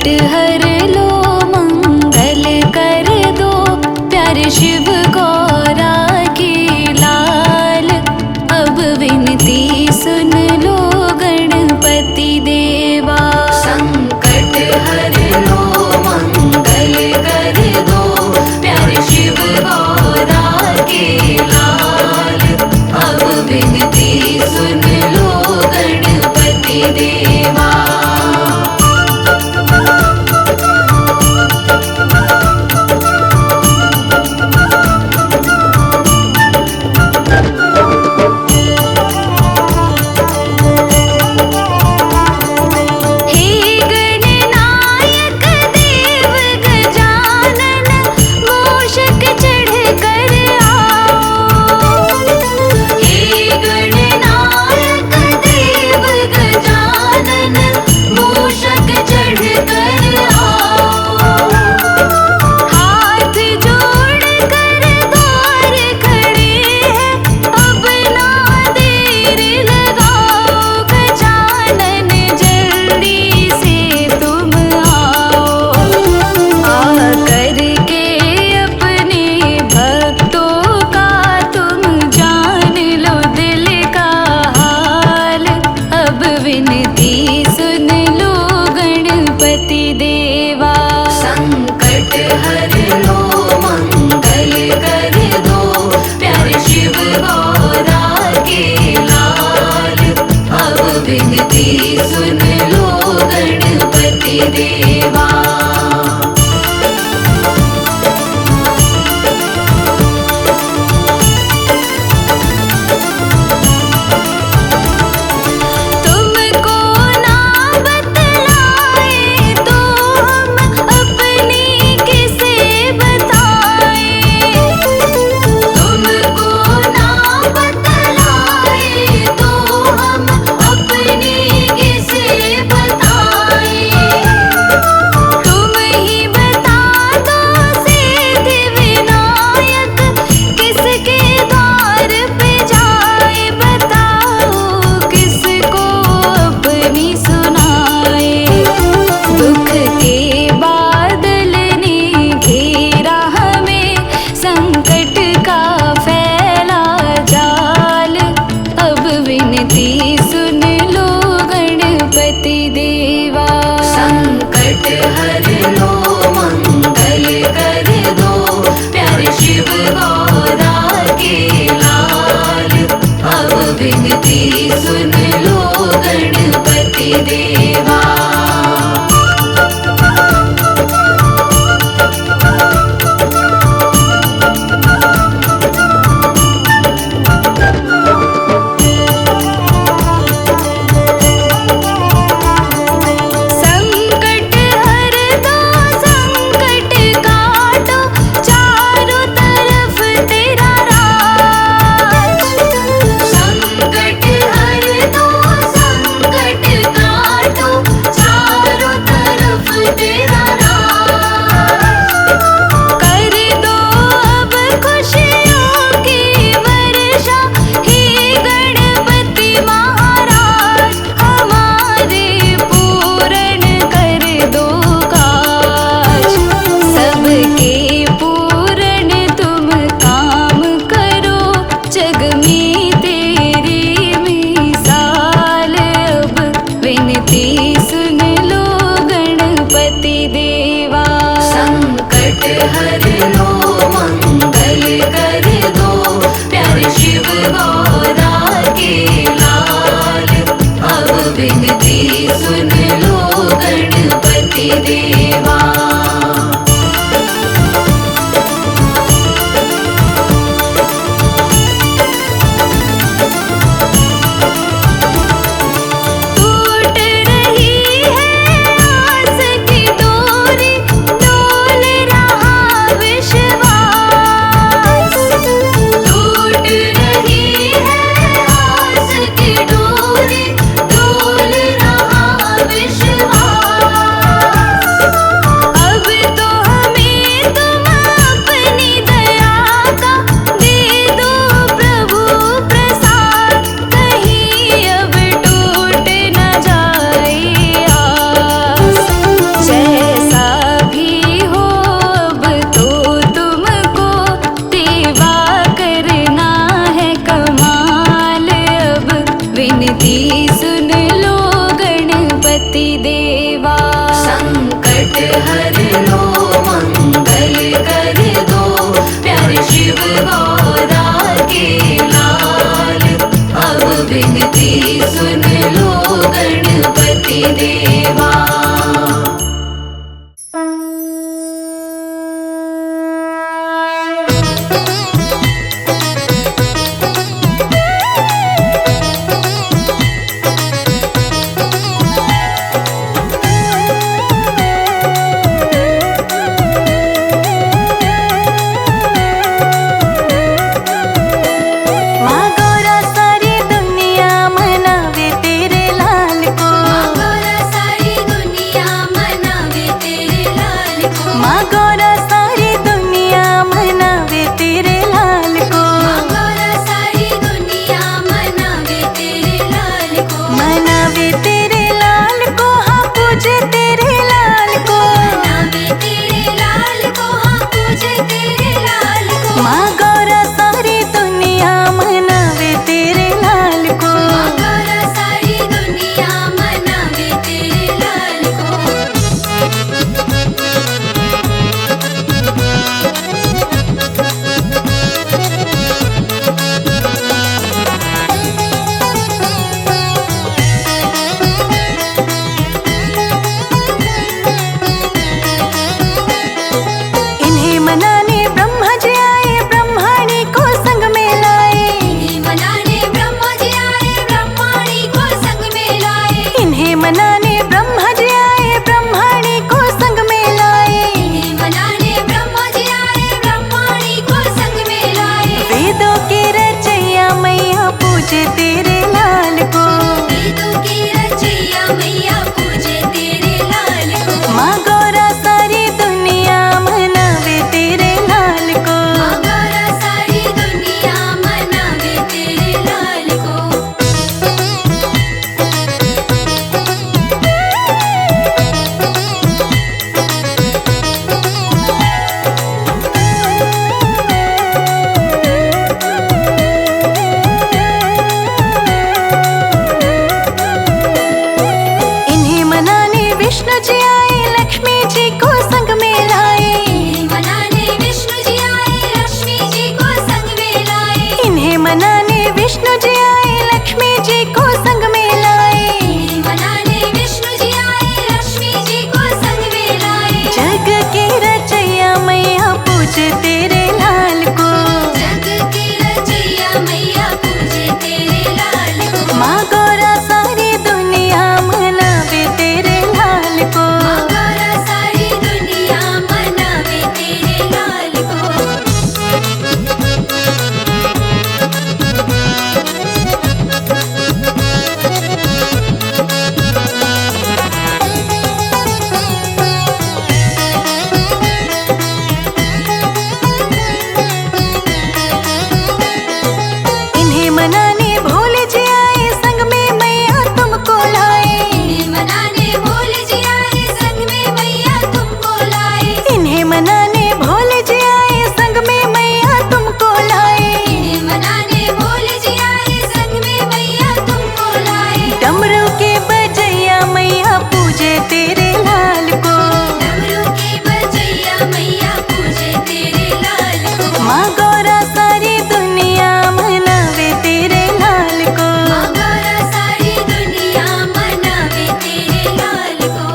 संकट हर लो मंगल कर दो, प्यारे शिव गौरा के लाल। अब विनती सुन लो गणपति देवा। संकट हर लो मंगल कर दो, प्यारे शिव गौरा के लाल। अब विनती सुन लो गणपति देवा। विष्णु जी आए, लक्ष्मी जी को संग में लाए। इन्हें मनाने विष्णु जी आए, लक्ष्मी जी को संग में लाए। जग के रचैया मैया पूजे तेरे लाल को, जग के रचैया मैया पूजे तेरे लाल को। माँ गौरा सारी दुनिया मनावे तेरे लाल को, माँ गौरा सारी दुनिया मनावे तेरे लाल को। इन्हें मनाने भोले जी आए, संग में मैया तुमको लाए। इन्हें मनाने भोले जी आए, संग में मैया तुमको लाए। इन्हें मनाने भोले जी आए, संग में मैया तुमको लाए। इन्हें मनाने भोले जी आए, संग में मैया तुमको लाए। डमरू के बजैया मैया पूजे तेरे लाल को, डमरू के बजैया मैया पूजे तेरे लाल को। माँ गौरा सारी दुनिया मनावे तेरे लाल को, माँ गौरा सारी दुनिया मनावे तेरे लाल को।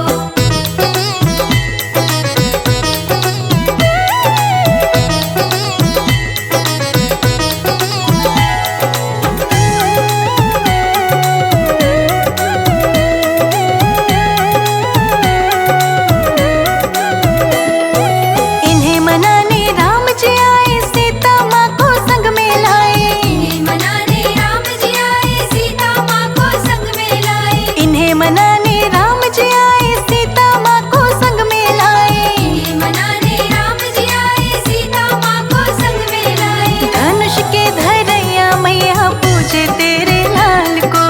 इन्हें मनाने राम जी आए, सीता माँ को संग में लाए। इन्हें मनाने राम जी आए, सीता माँ को संग में लाए। इन्हें मनाने राम जी आए, सीता माँ को संग में लाए। इन्हें मनाने राम जी आए, सीता माँ को संग में लाए। धनुष के धरैया मैया पूजे तेरे लाल को,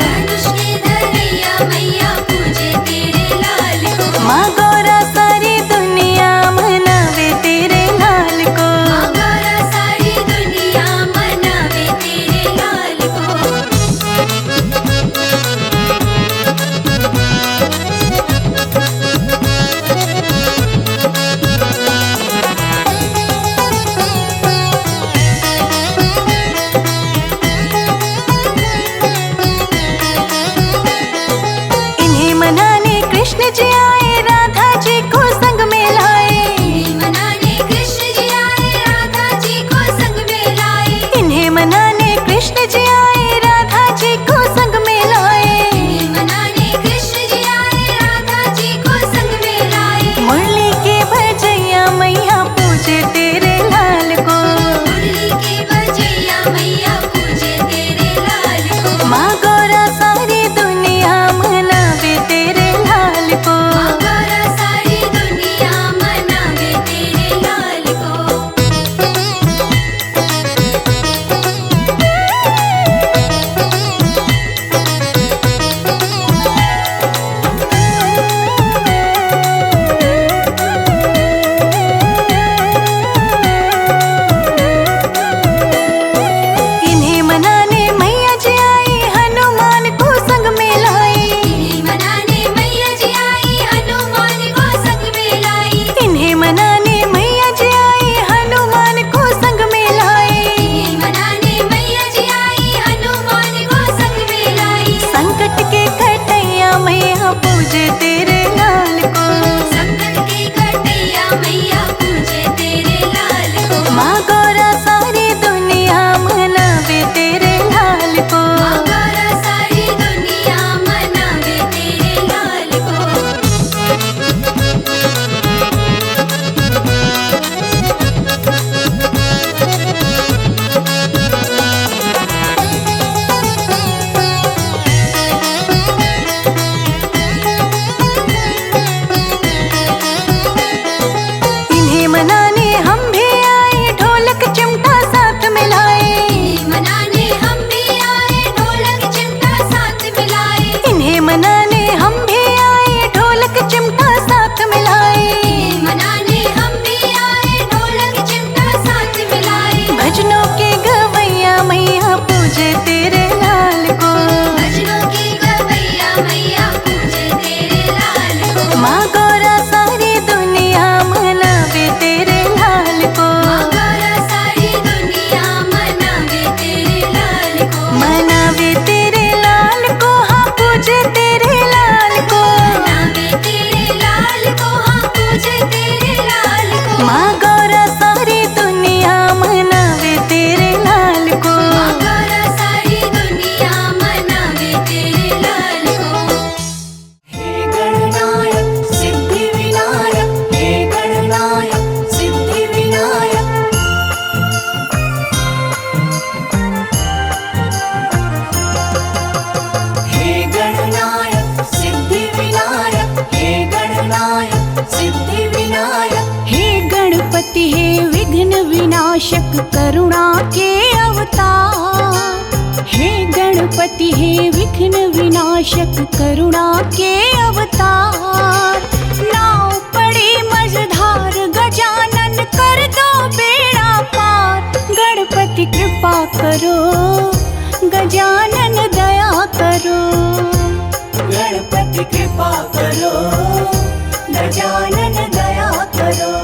धनुष के धरैया मैया पूजे तेरे लाल को। माँ गौरा सारी दुनिया मनावे तेरे लाल को, माँ गौरा सारी दुनिया मनावे तेरे लाल को। इन्हें मनाने कृष्ण जी आए, राधा जी को संग में लाए। इन्हें मनाने कृष्ण जी आए, राधा जी को संग में लाए। इन्हें मनाने कृष्ण जी आए, राधा जी को संग में लाए। इन्हें मनाने कृष्ण जी आए, राधा जी को संग में लाए। मुरली के बजैया मैया पूजे तेरे लाल को, मुरली के बजैया मैया पूजे तेरे लाल को। माँ गौरा सारी दुनिया मनावे तेरे लाल को, माँ गौरा सारी दुनिया मनावे तेरे लाल को। इन्हें मनाने मैया जी आई, हनुमान को संग में लाई। इन्हें मनाने मैया जी आई, हनुमान को संग में लाई। इन्हें मनाने मैया जी आई, हनुमान को संग में लाई। इन्हें मनाने मैया जी आई, हनुमान को संग में लाई। संकट के कटैया मैया पूजे तेरे लाल को, संकट के कटैया मैया पूजे तेरे लाल को। माँ गौरा सारी दुनिया मनावे तेरे लाल को, माँ गौरा सारी दुनिया मनावे तेरे लाल को। इन्हें मनाने हम भी आए, ढोलक चिमटा साथ मिलाए। इन्हें मनाने हम भी आए, ढोलक चिमटा साथ मिलाए। इन्हें मनाने हम भी आए, ढोलक चिमटा साथ मिलाए। इन्हें मनाने हम भी आए, ढोलक चिमटा साथ मिलाए। भजनों के गवैया मैया पूजे तेरे लाल को, भजनों के गवैया मैया पूजे तेरे लाल को। माँ गौरा सारी दुनिया मनावे तेरे लाल को, माँ गौरा सारी दुनिया मनावे तेरे लाल को। हे विघ्न विनाशक करुणा के अवतार। हे गणपति हे विघ्न विनाशक करुणा के अवतार। नाव पड़ी मझधार गजानन कर दो बेड़ा पार। गणपति कृपा करो गजानन दया करो। गणपति कृपा करो गजानन दया करो।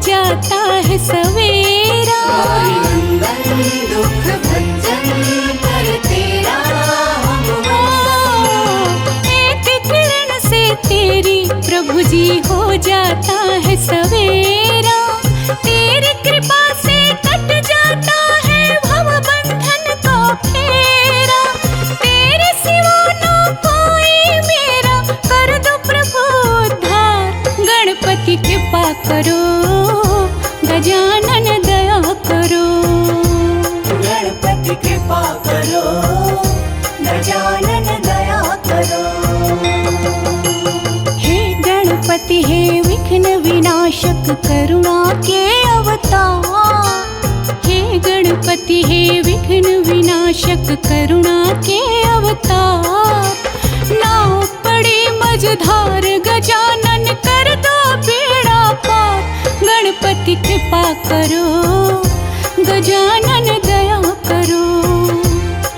जाता है सवेरा दुख भंजन कर तेरा एक किरण से तेरी प्रभु जी हो जाता है सवेरा। तेरी कृपा से कट जाता है भव बंधन का फेरा। तेरे सिवा ना कोई मेरा कर दो प्रभु उद्धार। गणपति कृपा करो गजानन दया करो। गणपति कृपा करो गजानन दया करो। हे गणपति हे विघ्न विनाशक करुणा के अवतार। हे गणपति हे विघ्न विनाशक करुणा के अवतार। नाव पड़ी मझधार गजानन कर दो बेड़ा पार। गणपति कृपा करो गजानन दया करो।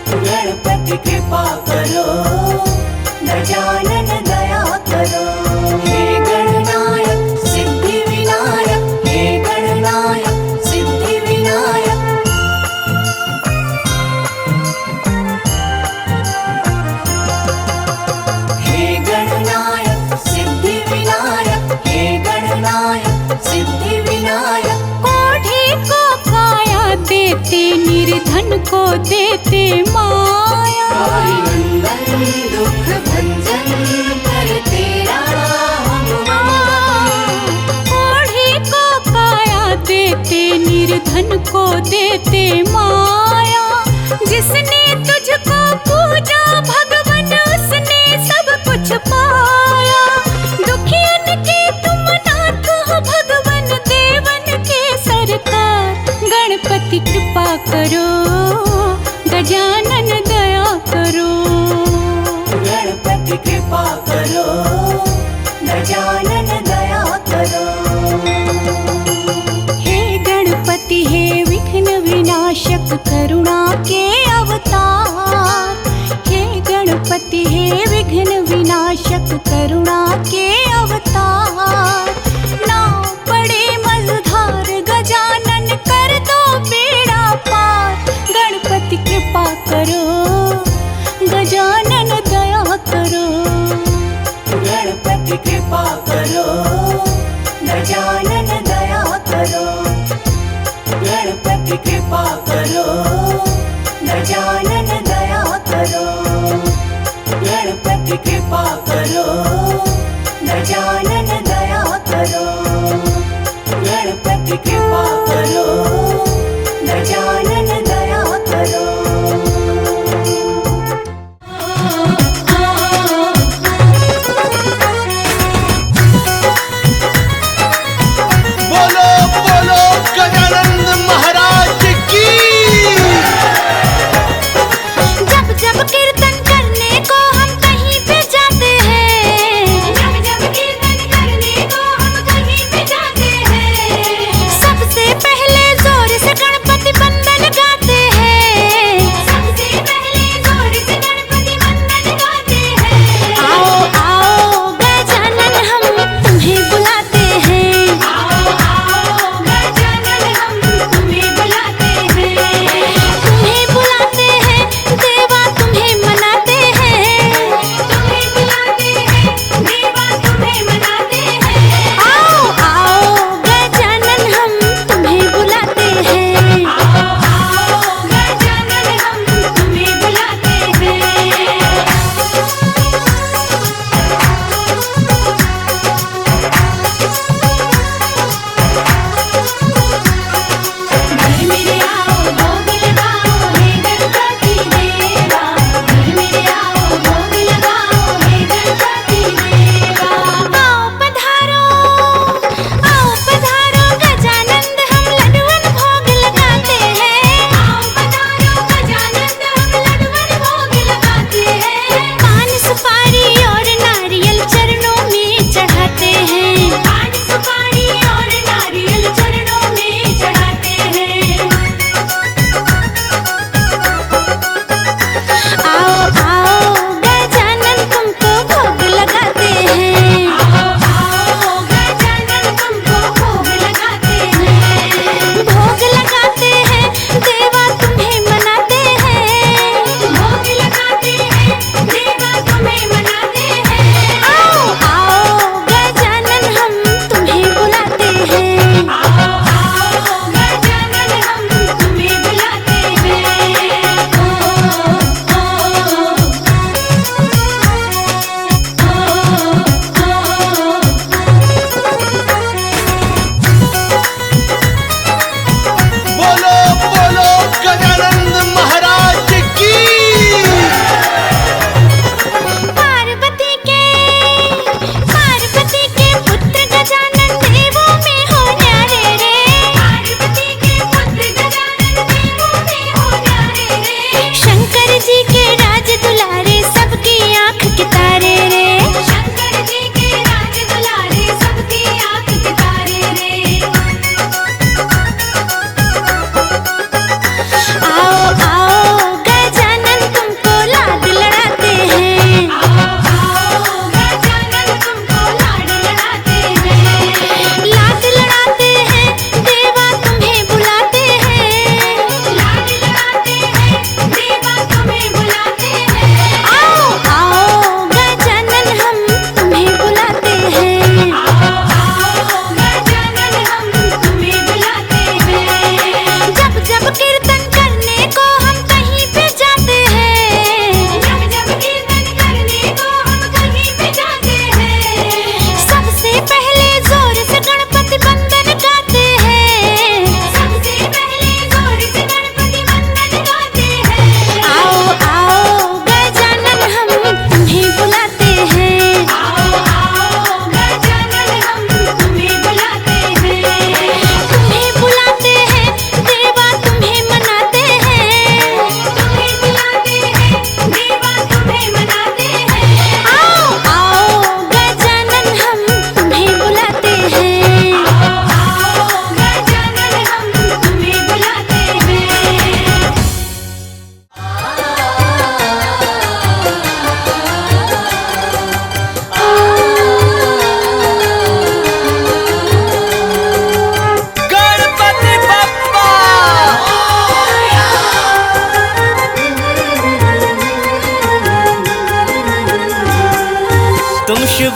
गणपति कृपा करो गजानन दया करो। हे गणनायक सिद्धि विनायक हे गणनायक सिद्धि विनायक। हे गणनायक सिद्धि विनायक हे गणनायक सिद्धि विनायक। कोढ़ी को काया देते निर्धन को देते माया। दुख भंजन कर तेरा कोढ़ी को काया देते निर्धन को देते माया। जिसने तुझको पूजा भगवन उसने सब कुछ पाया। दुखियन के तुम नाथ हो भगवन देवन के सरकार। गणपति कृपा करो गजानन दया करो। गणपति कृपा करो गजानन दया करो। हे गणपति हे विघ्न विनाशक करुणा के अवतार। हे गणपति हे विघ्न विनाशक करुणा के अवतार। नाव पड़े मझधार गजानन कर दो बेड़ा पार। गणपति कृपा करो गजानन दया करो। गणपति कृपा करो गजानन दया करो। गणपति कृपा करो गजानन दया करो। गणपति कृपा करो गजानन दया करो। गणपति कृपा करो गजानन दया करो। बोलो बोलो गजानन महाराज की। जब जब कीर्तन करने को हम कहीं पे जाते हैं। जब जब कीर्तन करने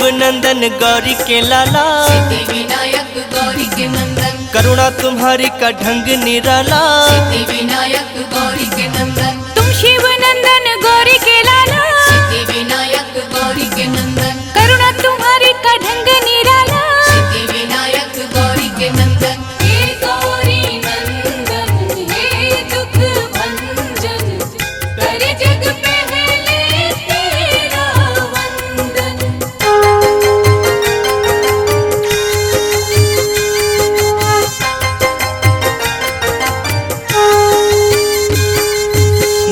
शिव नंदन गौरी के लाला, सिद्धि विनायक गौरी के नंदन, करुणा तुम्हारी का ढंग निराला। सिद्धि विनायक गौरी के नंदन, तुम शिव नंदन गौरी के लाला, सिद्धि विनायक गौरी के नंदन, करुणा तुम्हारी का ढंग निराला, सिद्धि विनायक गौरी के नंदन। हे गौरी नंदन हे दुख भंजन, कर जग पहले तेरा वंदन।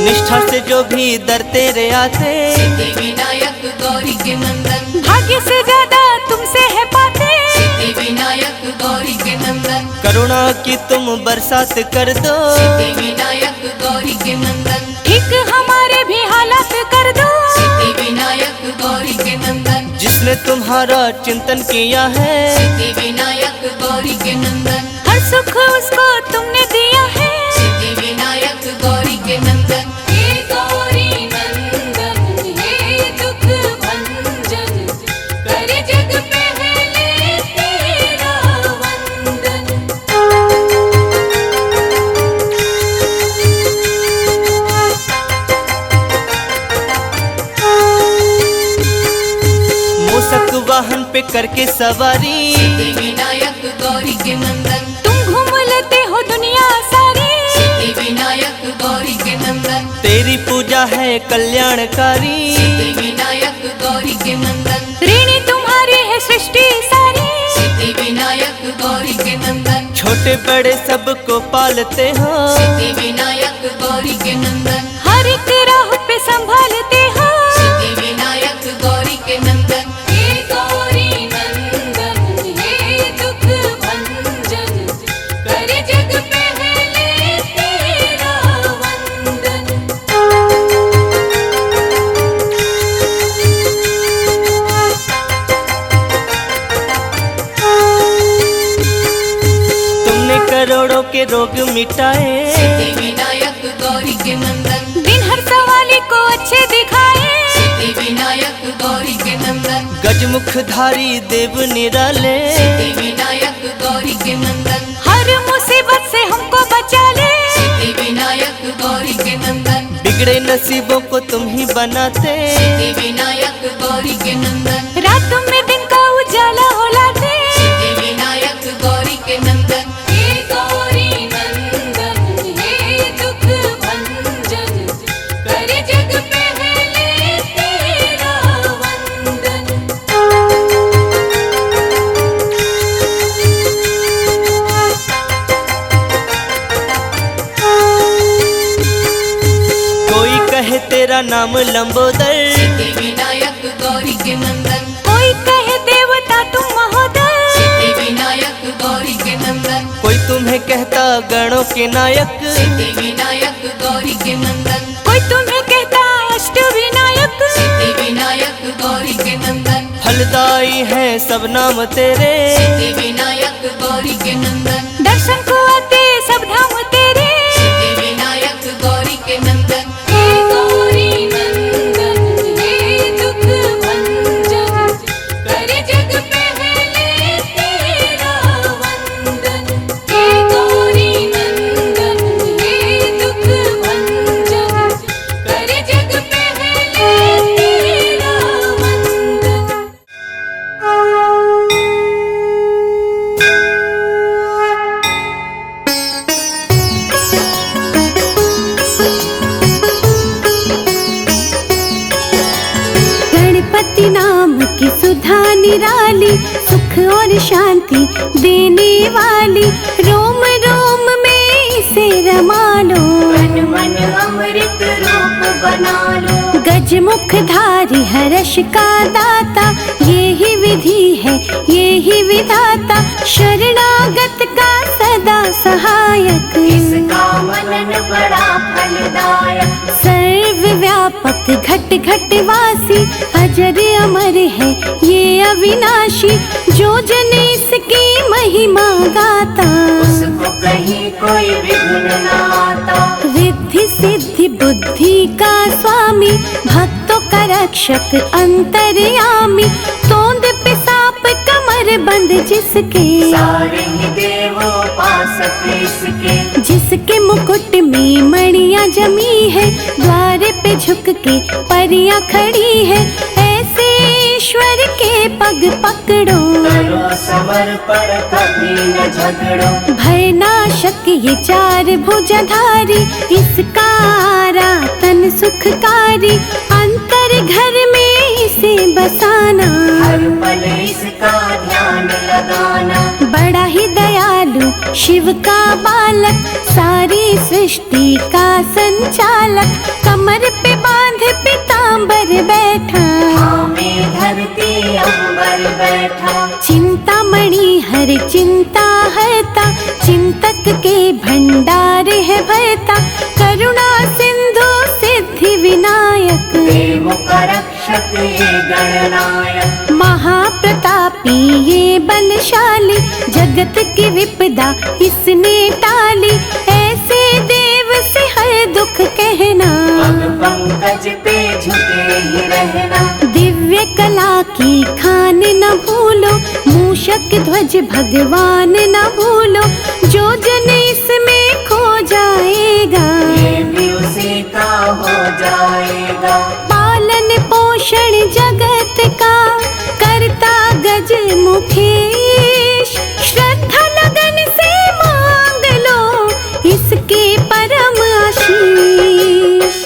निष्ठा से जो भी दर तेरे आते, सिद्धि विनायक गौरी के नंदन, भाग्य से ज्यादा तुमसे है पाते, सिद्धि विनायक गौरी के नंदन, करुणा की तुम बरसात कर दो। सिद्धि विनायक गौरी के नंदन, ठीक हमारे भी हालात कर दो, सिद्धि विनायक गौरी के नंदन, जिसने तुम्हारा चिंतन किया है, सिद्धि विनायक गौरी के नंदन, हर सुख उसको तुमने दिया है, सिद्धि विनायक गौरी के नंदन। हे गौरी नंदन हे दुख भंजन, कर जग पहले तेरा वंदन। मूसक वाहन पे करके सवारी, सिद्धि विनायक गौरी के नंदन, तुम घूम लेते हो दुनिया सारी, सिद्धि विनायक गौरी के नंदन, तेरी पूजा है कल्याणकारी। सिद्धि विनायक गौरी के नंदन, ऋणी तुम्हारी है सृष्टि सारी, सिद्धि विनायक गौरी के नंदन, छोटे बड़े सबको पालते हो, सिद्धि विनायक गौरी के नंदन, हर एक राह पे संभालते हो, सिद्धि विनायक गौरी के नंदन। हे गौरी नंदन हे दुख भंजन, कर जग पहले तेरा वंदन। तुमने करोड़ों के रोग मिटाए, सिद्धि विनायक गौरी के नंदन, दिन हर सवाली को अच्छे दिखाए, सिद्धि विनायक गौरी के नंदन, गजमुखधारी देव निराले, सिद्धि विनायक गौरी के नंदन, हर मुसीबत से हमको बचा ले, सिद्धि विनायक गौरी के नंदन, बिगड़े नसीबों को तुम ही बनाते, सिद्धि विनायक गौरी के नंदन, रात में दिन का उजाला हो लाते, सिद्धि विनायक गौरी के नंदन। हे गौरी नंदन हे दुख भंजन, कर जग पहले तेरा वंदन। कोई कहे तेरा नाम लंबोदर, सिद्धि विनायक गौरी के नंदन, कोई कहे देवता तुम महोदय, सिद्धि विनायक गौरी के नंदन, कोई तुम्हें कहता गणों के नायक, सिद्धि विनायक गौरी के नंदन, कोई तुम्हें कहता अष्ट विनायक, सिद्धि विनायक गौरी के नंदन, फलदायी है सब नाम तेरे, सिद्धि विनायक गौरी के नंदन, दर्शन को आते सब धाम तेरे, सिद्धि विनायक गौरी के नंदन। हे गौरी नंदन हे दुख भंजन, कर जग पहले तेरा वंदन। हे गौरी नंदन हे दुख भंजन, कर जग पहले तेरा वंदन। गणपति नाम की सुधा निराली, सुख और शांति देने वाली, रोम रोम में इसे रमा लो, मन मन अमृत रूप बना लो। गजमुखधारी हर्ष का दाता, ये ही विधि है ये ही विधाता, शरणागत का सदा सहायक, इसका मनन बड़ा फलदायक। सर्वव्यापक घट घट वासी, अजर अमर है ये अविनाशी, जो जन इसकी महिमा गाता, उसको कहीं कोई विघ्न न आता। रिद्धि सिद्धि बुद्धि का स्वामी, भक्तों का रक्षक अंतर्यामी, तोंद पे सांप कमर बंद जिसके, सारे ही देवों पास इसके। जिसके मुकुट में मणियां जमी है, द्वार पे झुक के परियां खड़ी है, ऐसे ईश्वर के पग पकड़ो, करो समर्पण कभी न झगड़ो। भय नाशक ये चार भुजधारी, इसका आराधन सुखकारी, अंतर घर में इसे बसाना, हर पल इसका ध्यान लगाना। बड़ा ही दयालु शिव का बालक, सारी सृष्टि का संचालक, कमर पे बांध पीतांबर बैठा, हमें धरती अंबर बैठा। चिंतामणि हर चिंता हरता, चिंतक के भंडार है भरता, करुणा सिंधु सिद्धि विनायक, देवों का रक्षक ये गणनायक। महाप्रतापी ये बलशाली, जगत की विपदा इसने टाली, ऐसे देव से हर दुख कहना, पग पंकज पे झुके ही रहना। दिव्य कला की खान न भूलो, मूषक ध्वज भगवान न भूलो, जो जन इसमें खो जाएगा, ये भी उसी का हो जाएगा। पालन पोषण जगत का करता गज मुखेश, श्रद्धा लगन से मांग लो इसके परम आशीष।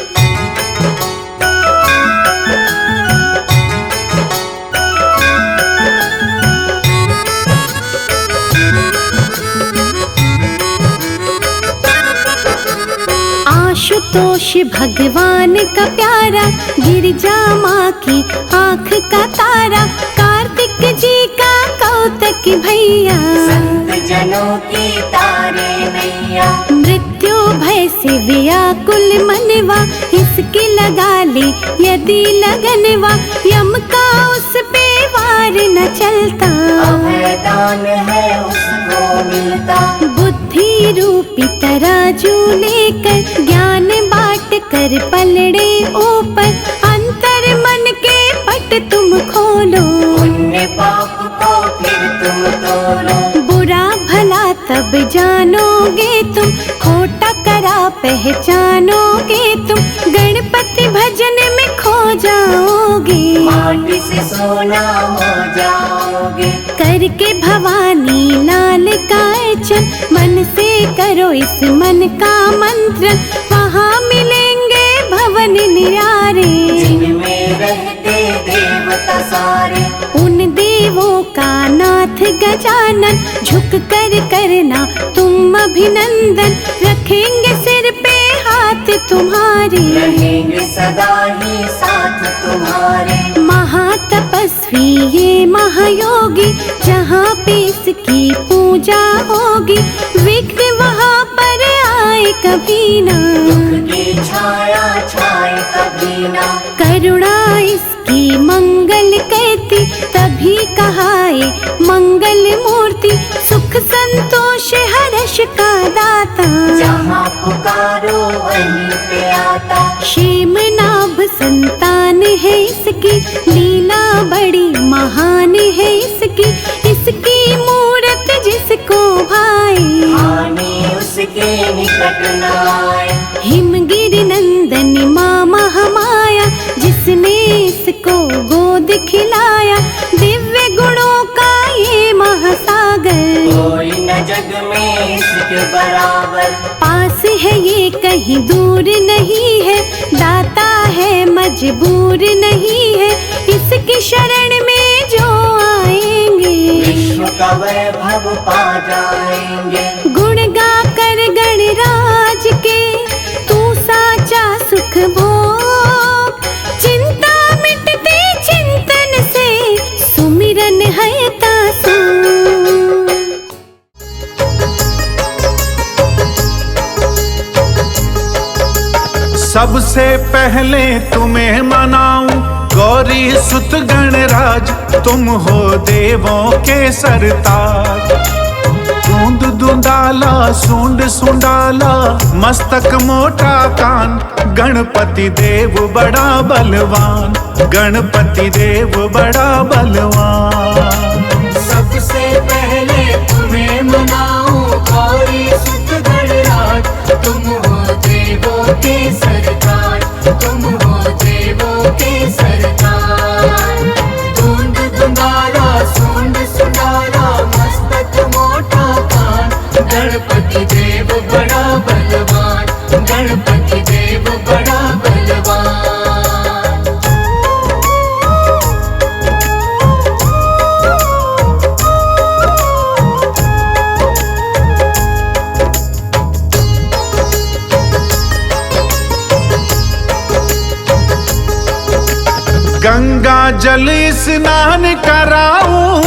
आशुतोष भगवान का प्यारा, गिरिजा माँ की आँख का तारा, कार्तिक जी का कौतक भैया, संत जनों की तारे नैया। मृत्यु भय से व्याकुल मनवा, इसकी लगा ले यदि लगनवा, यम का उस पे वार न चलता, अभयदान है उसको मिलता। बुद्धि रूपी तराजू लेकर, ज्ञान बांट कर पलड़े ऊपर, अंतर मन के पट तुम खोलो, पुण्य पाप को फिर तुम तोलो। बुरा भला तब जानोगे तुम, खोटा करा पहचानोगे तुम, गणपति भजन में खो जाओगे, माटी से सोना हो जाओगे। करके भवानी लाल का अर्चन, मन से करो इस मन का मंत्र, वहाँ मिलेंगे भवन निरारे, जिनमें रहते देवता सारे। उन देवों का नाथ गजानन, झुक कर करना तुम अभिनंदन, रखेंगे सिर पे हाथ तुम्हारे, रहेंगे सदा ही साथ तुम्हारे। महातपस्वी ये महायोगी, जहाँ पे इसकी पूजा होगी, विघ्न वहाँ पर आए कभी ना, दुख की छाया छाए कभी ना। करुणा इसकी मंगल कहती, तभी कहाए मंगल मूर्ति, सुख संतोष हर्ष का दाता, जहाँ पुकारो वहीं पे आता। क्षेम नाभ संतान है इसकी, लीला बड़ी महान है इसकी, इसकी मूरत जिसको भाए, हानि उसके निकट न आए। हिमगिरि नंदन माँ महामाया, जिसने इसको गोद खिलाया, दिव्य गुणों का ये महासागर, कोई न जग में इसके बराबर। पास है ये कहीं दूर नहीं है, दाता है मजबूर नहीं है, इसकी शरण में जो आएंगे, विश्व का वैभव पा जाएंगे। गुण गा कर गणराज के, तू साचा सुख भोग, चिंता मिटते चिंतन से, सुमिरन है तासु। सबसे पहले तुम्हें मनाऊं गौरी सुत गणराज, तुम हो देवों के सरताज। दूंद दूंदाला सूंड सुंडाला, मस्तक मोटा कान, गणपति देव बड़ा बलवान, गणपति देव बड़ा बलवान। सबसे पहले तुम्हें मनाऊं गौरी सुत गणराज, तुम हो देवों के सरदार, तुम हो देवों के सरदार। धुंध धुंधारा सूंड सुंडारा मस्तक मोटा कान, गणपति देव बड़ा बलवान, गणपति देव बड़ा बलवान। गंगा जल स्नान कराऊं,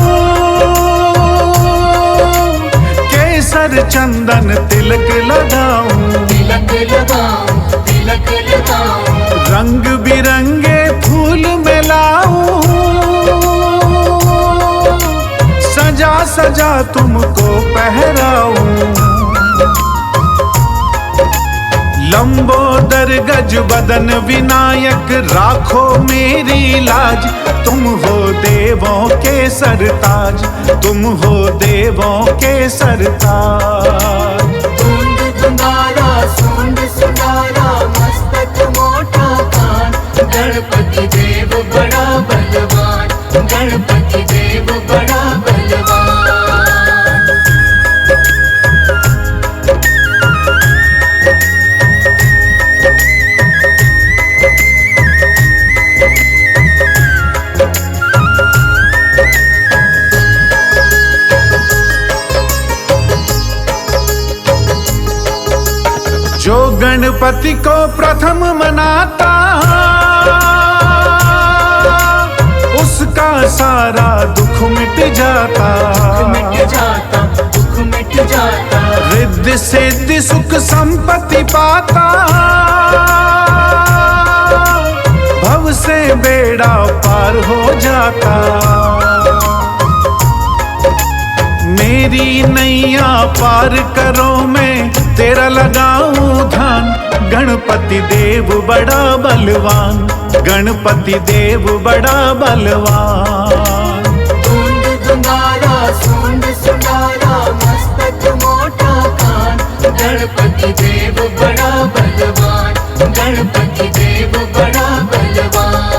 केसर चंदन तिलक लगाऊं, तिलक लगाऊं, तिलक लगाऊं। रंग बिरंगे फूल मिलाऊं, सजा सजा तुमको पहराऊं। लंबोदर गज बदन विनायक राखो मेरी लाज, तुम हो देवों के सरताज, तुम हो देवों के सरताज। धुंध धुंधारा सूंड सुंडारा मस्तक मोटा कान, गणपति देव बड़ा बलवान, गणपति देव बड़ा बलवान। जो गणपति को प्रथम मनाता, उसका सारा दुख मिट जाता, मिट जाता, दुख मिट जाता। रिद्धि सिद्धि सुख संपत्ति पाता, भव से बेड़ा पार हो जाता। मेरी नैया पार करो मैं तेरा लगाऊं ध्यान, गणपति देव बड़ा बलवान, गणपति देव बड़ा बलवान। धुंध धुंधारा सूंड सुंडारा मस्तक मोटा कान, गणपति देव बड़ा बलवान, गणपति देव बड़ा बलवान।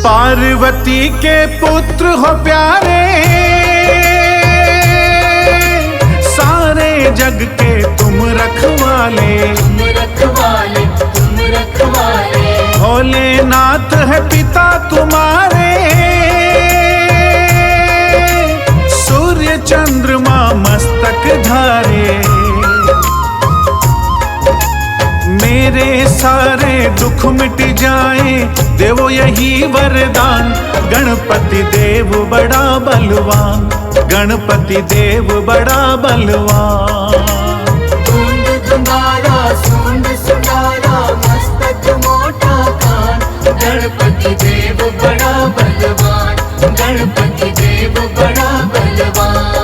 पार्वती के पुत्र हो प्यारे, सारे जग के तुम रखवाले, तुम रखवाले, तुम रखवाले। भोलेनाथ है पिता तुम्हारे, सूर्य चंद्रमा मस्तक धारे। मेरे सारे दुख मिट जाए देवो यही वरदान, गणपति देव बड़ा बलवान, गणपति देव बड़ा बलवान। धुंध धुंधारा सूंड सुंडारा मस्तक मोटा कान, गणपति देव बड़ा बलवान, गणपति देव बड़ा बलवान।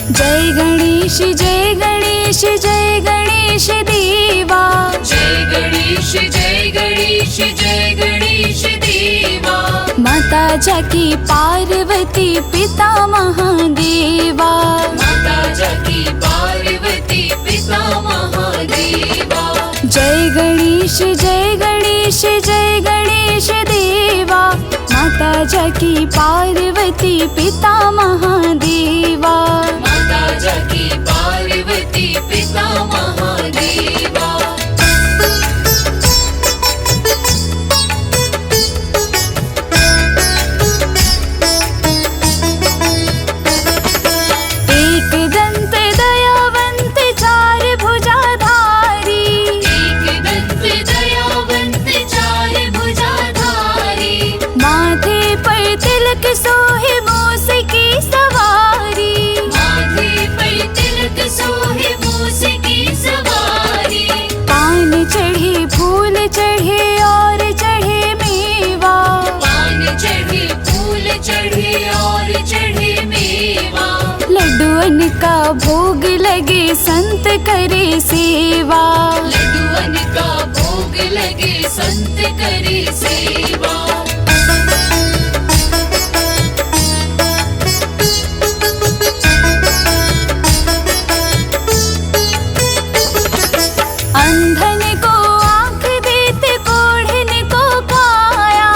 जय गणेश जय गणेश जय गणेश देवा, जय गणेश जय गणेश जय गणेश देवा। माता जाकी पार्वती पिता महादेवा, माता जाकी पार्वती पिता महादेवा। जय गणेश जय गणेश जय गणेश देवा, माता जाकी पार्वती पिता महादेवा, माता जाकी पार्वती पिता महादेवा। एक दंत दयावंत चार लड्डुअन का भोग लगे संत करे सेवा। लड्डुअन का भोग लगे संत करे सेवा। अंधन को आँख देते कोढ़न को काया।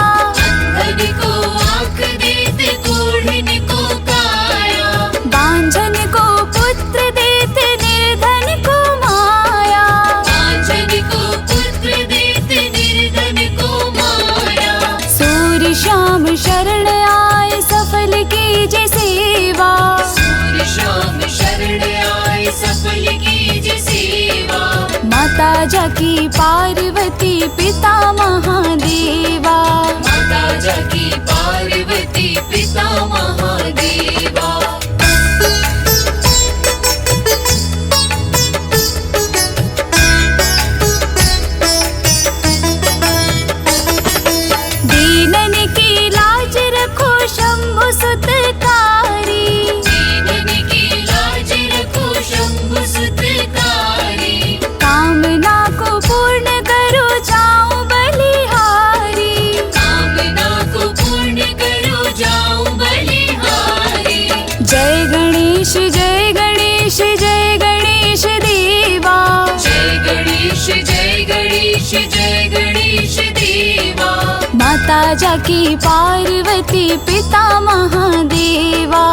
अंधन को आँख देते कोढ़न को काया। बांझन को पुत्र देते निर्धन को माया। बांझन को पुत्र देते निर्धन को माया। सूर्य श्याम शरण आए सफल कीजे सेवा। सूर्य श्याम शरण आए सफल कीजे सेवा। माता जाकी पार्वती पिता महादेवा। माता जाकी पार्वती पिता महादेवा। दीनन की लाज रखो शंभु सुतकारी। दीनन की लाज रखो शंभु सुतकारी। कामना को पूर्ण करो जाऊं बलिहारी। कामना को पूर्ण करो जाऊं बलिहारी। जय गणेश जय गणेश जय गणेश देवा। जय गणेश जय गणेश जय गणेश देवा। माता जाकी पार्वती पिता महादेवा।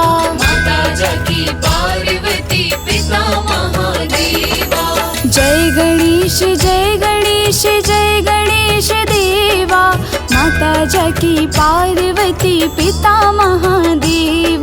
माता जाकी पार्वती पिता महादेवा। जय गणेश जय गणेश जय गणेश देवा। माता जाकी पार्वती पिता महादेवा।